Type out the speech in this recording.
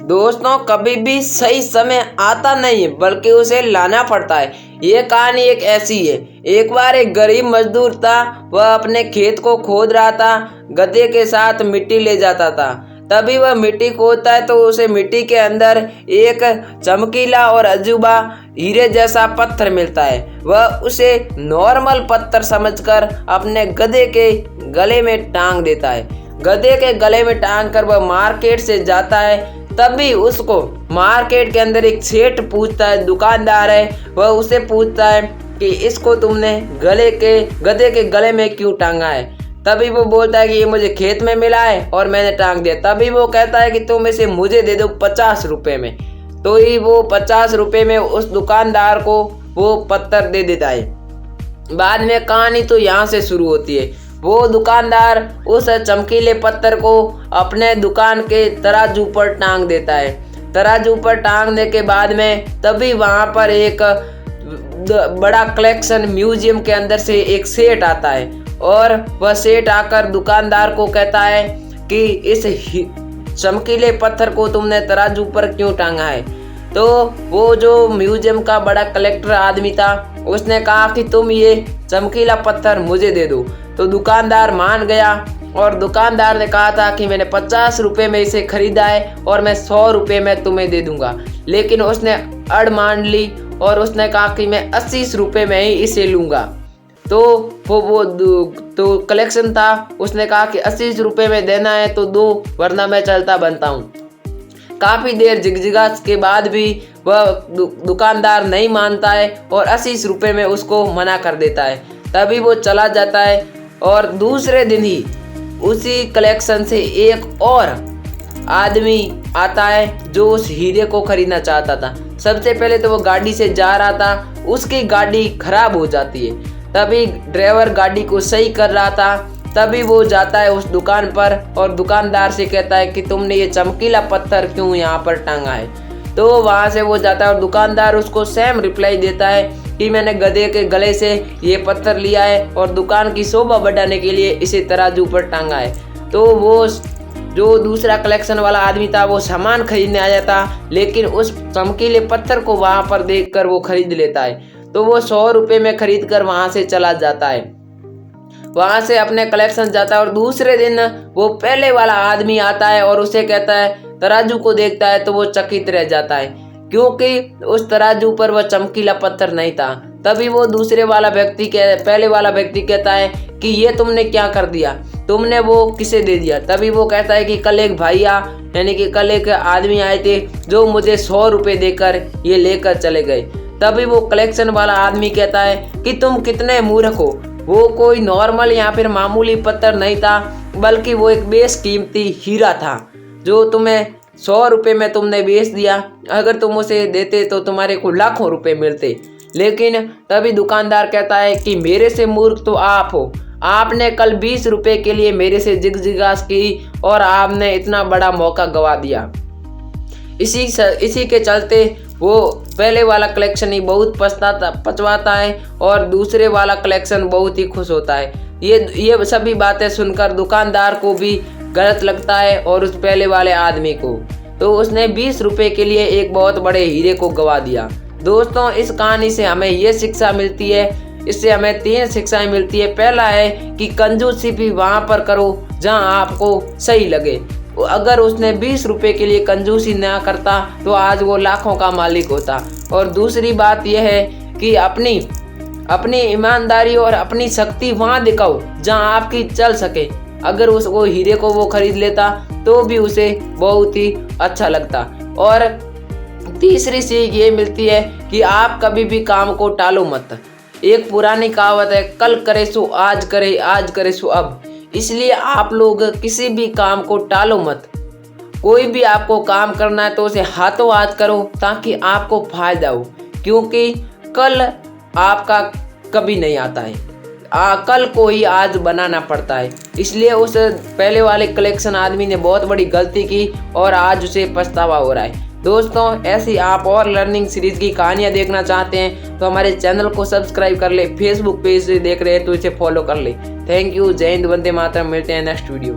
दोस्तों, कभी भी सही समय आता नहीं है बल्कि उसे लाना पड़ता है। ये कहानी एक ऐसी है। एक बार एक गरीब मजदूर था। वह अपने खेत को खोद रहा था। गधे के साथ मिट्टी ले जाता था। तभी वह मिट्टी खोदता है तो उसे मिट्टी के अंदर एक चमकीला और अजूबा हीरे जैसा पत्थर मिलता है। वह उसे नॉर्मल पत्थर समझकर अपने गधे के गले में टांग देता है। गधे के गले में टांग कर वह मार्केट से जाता है। तभी उसको मार्केट के अंदर एक सेठ पूछता है, दुकानदार है, वह उसे पूछता है कि इसको तुमने गधे के गले में क्यों टांगा है। तभी वो बोलता है कि ये मुझे खेत में मिला है और मैंने टांग दिया। तभी वो कहता है कि तुम इसे मुझे दे दो 50 रुपए में। तो ही वो 50 रुपए में उस दुकानदार को वो पत्थर दे देता है। बाद में कहानी तो यहाँ से शुरू होती है। वो दुकानदार उस चमकीले पत्थर को अपने दुकान के तराजू पर टांग देता है। तराजू पर टांगने के बाद में तभी वहाँ पर एक बड़ा कलेक्शन म्यूजियम के अंदर से एक सेठ आता है और वह सेठ आकर दुकानदार को कहता है कि इस चमकीले पत्थर को तुमने तराजू पर क्यों टांगा है। तो वो जो म्यूजियम का बड़ा कलेक्टर आदमी था उसने कहा कि तुम ये चमकीला पत्थर मुझे दे दो। तो दुकानदार मान गया और दुकानदार ने कहा था कि मैंने 50 रुपये में इसे खरीदा है और मैं 100 रुपये में तुम्हें दे दूंगा। लेकिन उसने अड़ मान ली और उसने कहा कि मैं 80 रुपये में ही इसे लूँगा। तो वो कलेक्शन था, उसने कहा कि 80 रुपये में देना है तो दो, वरना मैं चलता बनता हूँ। काफ़ी देर जिगजिगास के बाद भी वह दुकानदार नहीं मानता है और 80 रुपये में उसको मना कर देता है। तभी वो चला जाता है और दूसरे दिन ही उसी कलेक्शन से एक और आदमी आता है जो उस हीरे को खरीदना चाहता था। सबसे पहले तो वो गाड़ी से जा रहा था, उसकी गाड़ी खराब हो जाती है। तभी ड्राइवर गाड़ी को सही कर रहा था। तभी वो जाता है उस दुकान पर और दुकानदार से कहता है कि तुमने ये चमकीला पत्थर क्यों यहाँ पर टांगा है। तो वहाँ से वो जाता है और दुकानदार उसको सेम रिप्लाई देता है कि मैंने गधे के गले से ये पत्थर लिया है और दुकान की शोभा बढ़ाने के लिए इसे तराजू पर टांगा है। तो वो जो दूसरा कलेक्शन वाला आदमी था वो सामान खरीदने आया था, लेकिन उस चमकीले पत्थर को वहाँ पर देखकर वो खरीद लेता है। तो वो 100 रुपये में खरीद कर वहाँ से चला जाता है। वहाँ से अपने कलेक्शन जाता है और दूसरे दिन वो पहले वाला आदमी आता है और उसे कहता है, तराजू को देखता है तो वो चकित रह जाता है क्योंकि उस तराजू पर वह चमकीला पत्थर नहीं था। तभी वो पहले वाला व्यक्ति कहता है कि ये तुमने क्या कर दिया, तुमने वो किसे दे दिया। तभी वो कहता है कि कल एक भैया यानी कि कल एक आदमी आए थे जो मुझे 100 रुपये देकर ये लेकर चले गए। तभी वो कलेक्शन वाला आदमी कहता है कि तुम कितने मूर्ख हो, वो कोई नॉर्मल या फिर मामूली पत्थर नहीं था बल्कि वो एक बेशकीमती हीरा था जो तुम्हें 100 रुपये में तुमने बेच दिया। अगर तुम उसे देते तो तुम्हारे को लाखों रुपए मिलते। लेकिन तभी दुकानदार कहता है कि मेरे से मूर्ख तो आप हो, आपने कल 20 रुपये के लिए मेरे से जिगजिगास की और आपने इतना बड़ा मौका गवा दिया। इसी के चलते वो पहले वाला कलेक्शन ही बहुत पछताता है और दूसरे वाला कलेक्शन बहुत ही खुश होता है। ये सभी बातें सुनकर दुकानदार को भी गलत लगता है और उस पहले वाले आदमी को। तो उसने 20 रुपये के लिए एक बहुत बड़े हीरे को गवा दिया। दोस्तों, इस कहानी से हमें ये शिक्षा मिलती है, इससे हमें 3 शिक्षाएं मिलती है। पहला है कि कंजूसी भी वहाँ पर करो जहाँ आपको सही लगे। अगर उसने 20 रुपये के लिए कंजूसी ना करता तो आज वो लाखों का मालिक होता। और दूसरी बात यह है कि अपनी ईमानदारी और अपनी शक्ति वहाँ दिखाओ जहाँ आपकी चल सके। अगर वो हीरे को वो खरीद लेता तो भी उसे बहुत ही अच्छा लगता। और तीसरी सीख ये मिलती है कि आप कभी भी काम को टालो मत। एक पुरानी कहावत है, कल करे सो आज करे, आज करे सो अब। इसलिए आप लोग किसी भी काम को टालो मत। कोई भी आपको काम करना है तो उसे हाथों हाथ करो ताकि आपको फायदा हो, क्योंकि कल आपका कभी नहीं आता है। कल को ही आज बनाना पड़ता है। इसलिए उस पहले वाले कलेक्शन आदमी ने बहुत बड़ी गलती की और आज उसे पछतावा हो रहा है। दोस्तों, ऐसी आप और लर्निंग सीरीज की कहानियाँ देखना चाहते हैं तो हमारे चैनल को सब्सक्राइब कर ले। फेसबुक पेज से देख रहे हैं तो इसे फॉलो कर ले। Thank you. जय हिंद, वंदे मातरम। मिलते हैं नेक्स्ट वीडियो।